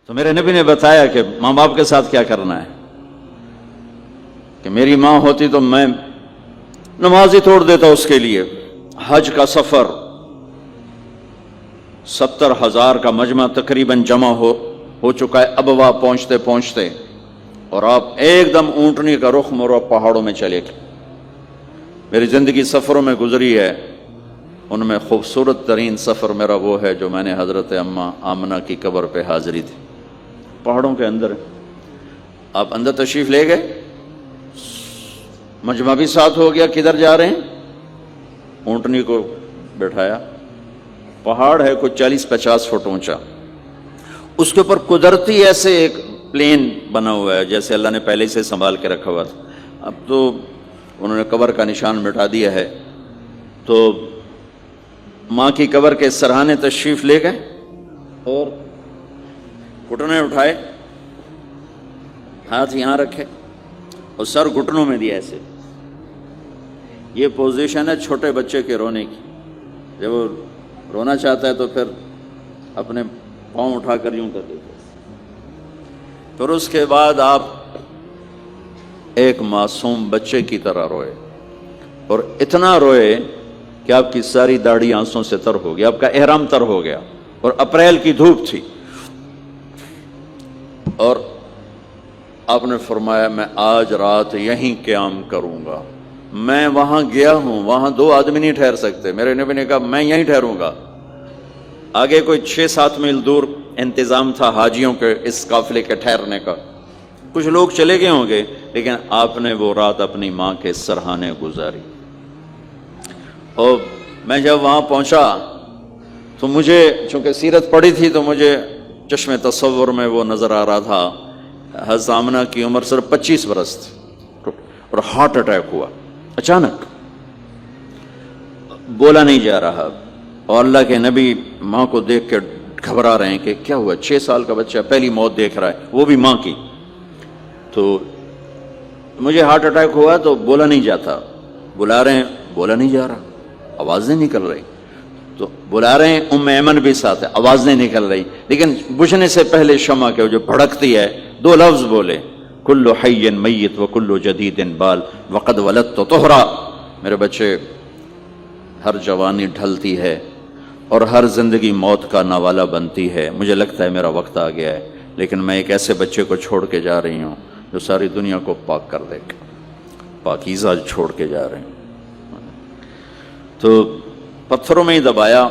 تو میرے نبی نے بتایا کہ ماں باپ کے ساتھ کیا کرنا ہے، کہ میری ماں ہوتی تو میں نماز ہی توڑ دیتا اس کے لیے۔ حج کا سفر 70,000 کا مجمع تقریباً جمع ہو چکا ہے اب وہاں پہنچتے پہنچتے، اور آپ ایک دم اونٹنی کا رخ موڑو پہاڑوں میں چلے گئے۔ میری زندگی سفروں میں گزری ہے، ان میں خوبصورت ترین سفر میرا وہ ہے جو میں نے حضرت اماں آمنہ کی قبر پہ حاضری تھی، پہاڑوں کے اندر۔ آپ اندر تشریف لے گئے، مجمع بھی ساتھ ہو گیا، کدھر جا رہے ہیں؟ اونٹنی کو بٹھایا، پہاڑ ہے کوئی 40-50 فٹ اونچا، اس کے اوپر قدرتی ایسے ایک پلین بنا ہوا ہے جیسے اللہ نے پہلے سے سنبھال کے رکھا ہوا تھا۔ اب تو انہوں نے قبر کا نشان مٹا دیا ہے۔ تو ماں کی قبر کے سرہانے تشریف لے گئے اور گھٹنے اٹھائے، ہاتھ یہاں رکھے اور سر گھٹنوں میں دیا ایسے۔ یہ پوزیشن ہے چھوٹے بچے کے رونے کی، جب وہ رونا چاہتا ہے تو پھر اپنے پاؤں اٹھا کر یوں کر دیتے۔ پھر اس کے بعد آپ ایک معصوم بچے کی طرح روئے، اور اتنا روئے کہ آپ کی ساری داڑھی آنسوں سے تر ہو گیا، آپ کا احرام تر ہو گیا، اور اپریل کی دھوپ تھی۔ اور آپ نے فرمایا میں آج رات یہیں قیام کروں گا۔ میں وہاں گیا ہوں، وہاں 2 آدمی نہیں ٹھہر سکتے۔ میرے نبی نے کہا میں یہیں ٹھہروں گا۔ آگے کوئی 6-7 میل دور انتظام تھا حاجیوں کے اس قافلے کے ٹھہرنے کا، کچھ لوگ چلے گئے ہوں گے، لیکن آپ نے وہ رات اپنی ماں کے سرہانے گزاری۔ اور میں جب وہاں پہنچا تو مجھے چونکہ سیرت پڑھی تھی تو مجھے چشم تصور میں وہ نظر آ رہا تھا، حضرت آمنہ کی عمر صرف 25 برس تھی، اور ہارٹ اٹیک ہوا اچانک، بولا نہیں جا رہا، اور اللہ کے نبی ماں کو دیکھ کے گھبرا رہے ہیں کہ کیا ہوا، 6 سال کا بچہ پہلی موت دیکھ رہا ہے، وہ بھی ماں کی۔ تو مجھے ہارٹ اٹیک ہوا تو بولا نہیں جاتا، بلا رہے ہیں بولا نہیں جا رہا، آواز نہیں نکل رہی، تو بلا رہے ہیں ام ایمن بھی ساتھ ہے، آواز نہیں نکل رہی، لیکن بجھنے سے پہلے شمع کے جو بھڑکتی ہے 2 لفظ بولے، کل حی میت و کل جدید بال وقد ولدت طہرا۔ میرے بچے، ہر جوانی ڈھلتی ہے اور ہر زندگی موت کا نوالا بنتی ہے، مجھے لگتا ہے میرا وقت آ گیا ہے، لیکن میں ایک ایسے بچے کو چھوڑ کے جا رہی ہوں جو ساری دنیا کو پاک کر دے گا، پاکیزہ چھوڑ کے جا رہے ہیں۔ تو پتھروں میں ہی دبایا،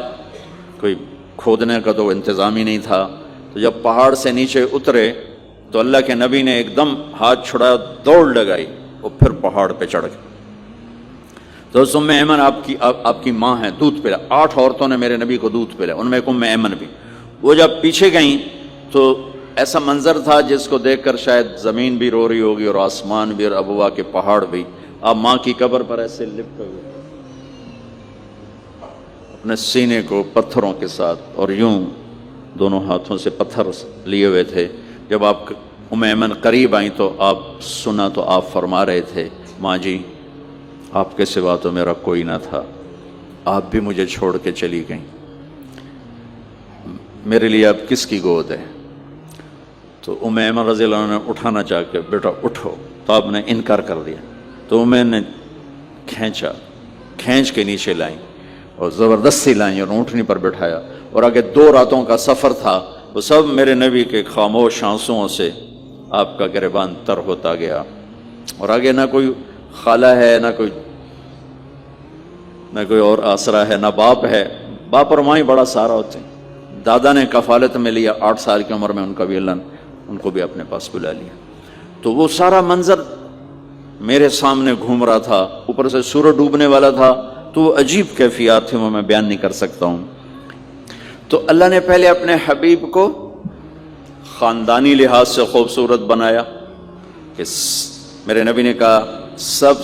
کوئی کھودنے کا تو انتظام ہی نہیں تھا۔ تو جب پہاڑ سے نیچے اترے تو اللہ کے نبی نے ایک دم ہاتھ چھڑایا، دوڑ لگائی، اور پھر پہاڑ پہ چڑھ گئے۔ تو ام ایمن آپ کی ماں ہے، دودھ پلا، 8 عورتوں نے میرے نبی کو دودھ پلا، ان میں ایک ام ایمن بھی۔ وہ جب پیچھے گئیں تو ایسا منظر تھا جس کو دیکھ کر شاید زمین بھی رو رہی ہوگی اور آسمان بھی اور ابوا کے پہاڑ بھی۔ آپ ماں کی قبر پر ایسے لپٹے ہوئے اپنے سینے کو پتھروں کے ساتھ، اور یوں دونوں ہاتھوں سے پتھر لیے ہوئے تھے۔ جب آپ ام ایمن قریب آئیں تو آپ سنا تو آپ فرما رہے تھے، ماں جی آپ کے سوا تو میرا کوئی نہ تھا، آپ بھی مجھے چھوڑ کے چلی گئیں، میرے لیے اب کس کی گود ہے؟ تو ام ایمن رضی اللہ عنہ نے اٹھانا چاہ کے، بیٹا اٹھو، تو آپ نے انکار کر دیا۔ تو ام نے کھینچ کے نیچے لائیں اور زبردستی لائیں اور اونٹنی پر بٹھایا، اور آگے 2 راتوں کا سفر تھا، وہ سب میرے نبی کے خاموش آنسوؤں سے آپ کا گریبان تر ہوتا گیا۔ اور آگے نہ کوئی خالہ ہے، نہ کوئی اور آسرا ہے، نہ باپ ہے، باپ اور ماں ہی بڑا سہارا ہوتے ہیں۔ دادا نے کفالت میں لیا 8 سال کی عمر میں، ان کا بھی اللہ نے ان کو بھی اپنے پاس بلا لیا۔ تو وہ سارا منظر میرے سامنے گھوم رہا تھا، اوپر سے سورج ڈوبنے والا تھا، تو وہ عجیب کیفیات تھے، وہ میں بیان نہیں کر سکتا ہوں۔ تو اللہ نے پہلے اپنے حبیب کو خاندانی لحاظ سے خوبصورت بنایا، کہ میرے نبی نے کہا سب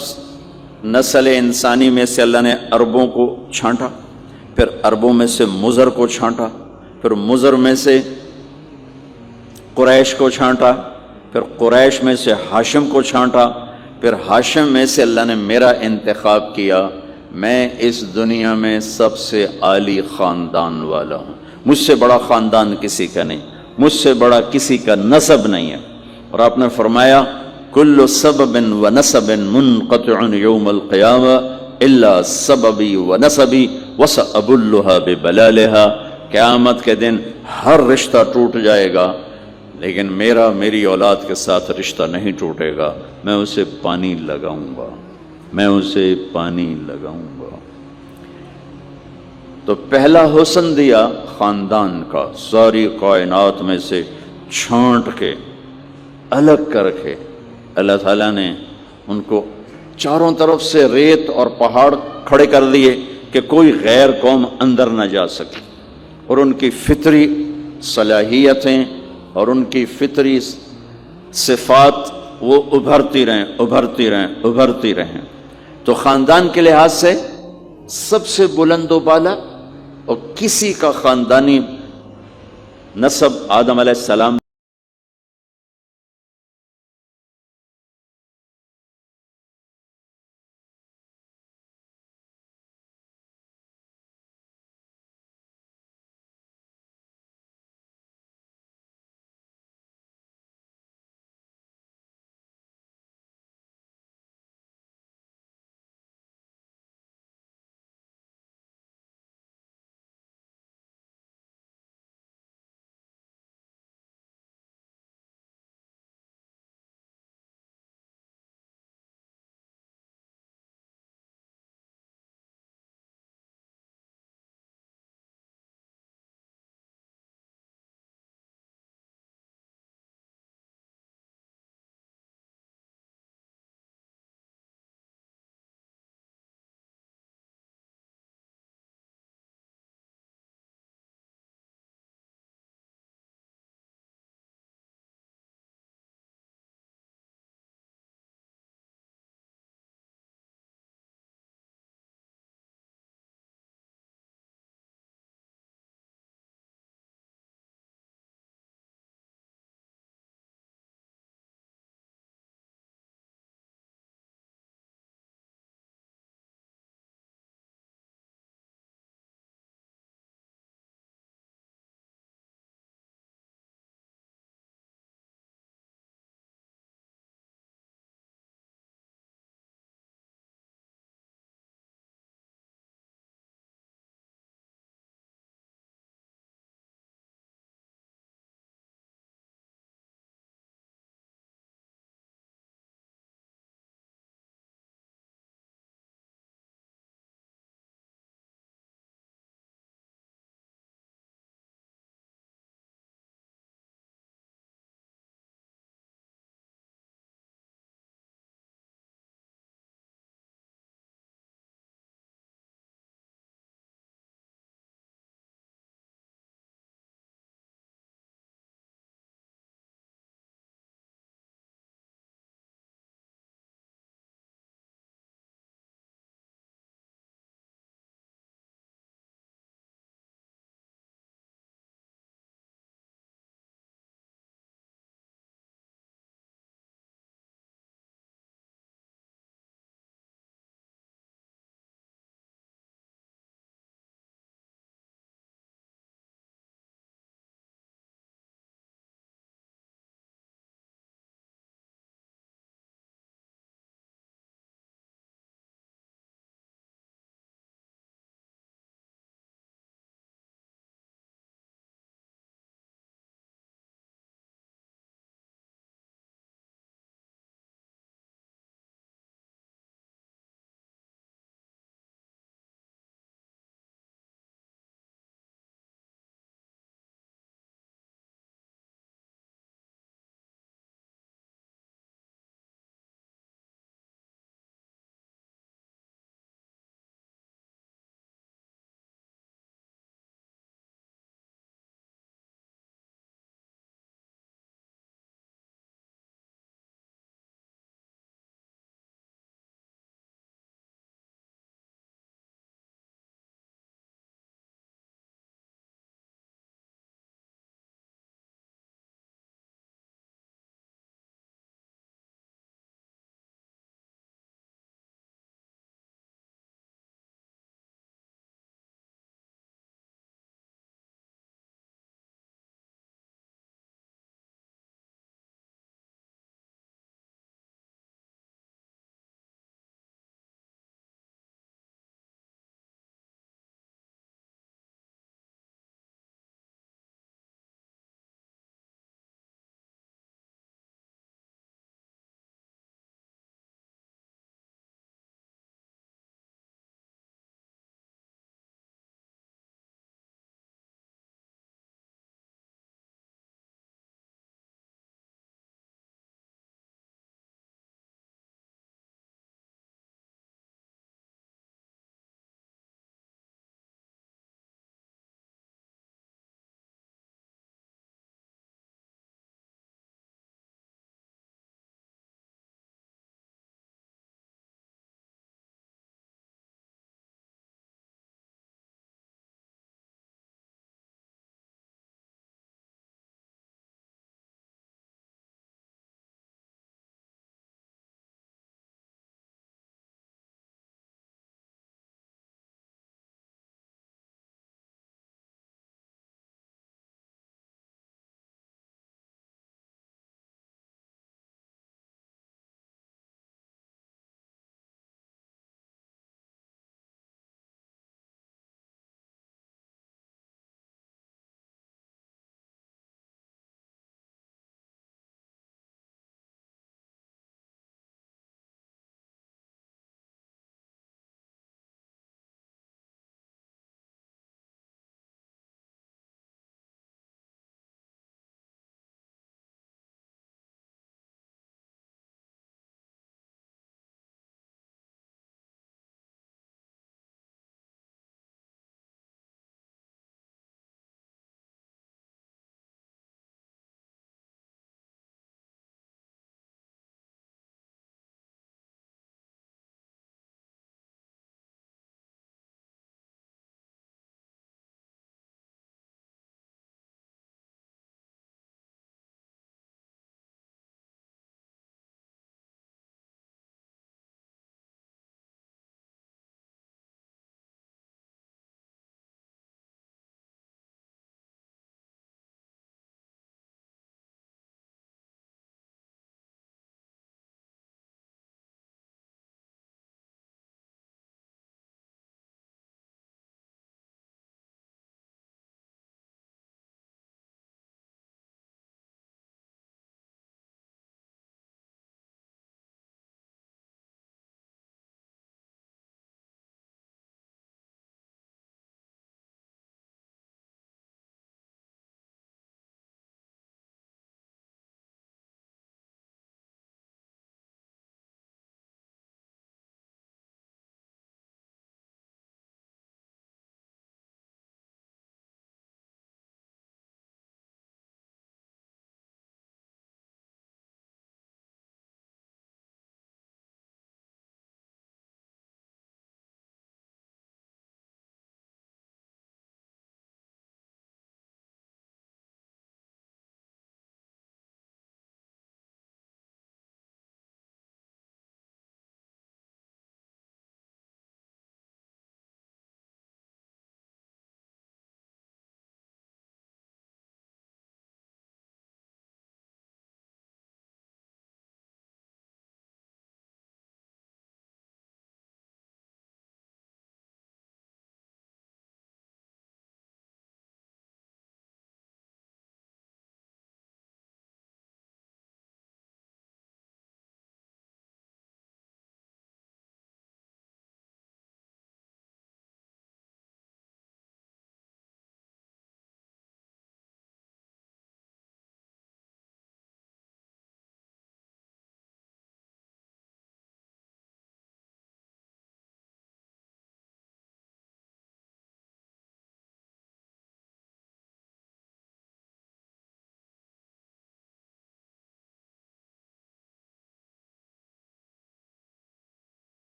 نسل انسانی میں سے اللہ نے عربوں کو چھانٹا، پھر عربوں میں سے مضر کو چھانٹا، پھر مضر میں سے قریش کو چھانٹا، پھر قریش میں سے ہاشم کو چھانٹا، پھر ہاشم میں سے اللہ نے میرا انتخاب کیا۔ میں اس دنیا میں سب سے عالی خاندان والا ہوں، مجھ سے بڑا خاندان کسی کا نہیں۔ مجھ سے بڑا کسی کا نسب نہیں ہے. اور آپ نے فرمایا کل سبب و نسب منقطع یوم القیامہ الا سببی و نسبی وسأبلھا ببلالھا. قیامت کے دن ہر رشتہ ٹوٹ جائے گا لیکن میری اولاد کے ساتھ رشتہ نہیں ٹوٹے گا. میں اسے پانی لگاؤں گا، میں اسے پانی لگاؤں گا. تو پہلا حسن دیا خاندان کا، ساری کائنات میں سے چھانٹ کے الگ کر کے اللہ تعالیٰ نے ان کو چاروں طرف سے ریت اور پہاڑ کھڑے کر دیے کہ کوئی غیر قوم اندر نہ جا سکے، اور ان کی فطری صلاحیتیں اور ان کی فطری صفات وہ ابھرتی رہیں. تو خاندان کے لحاظ سے سب سے بلند و بالا، اور کسی کا خاندانی نسب آدم علیہ السلام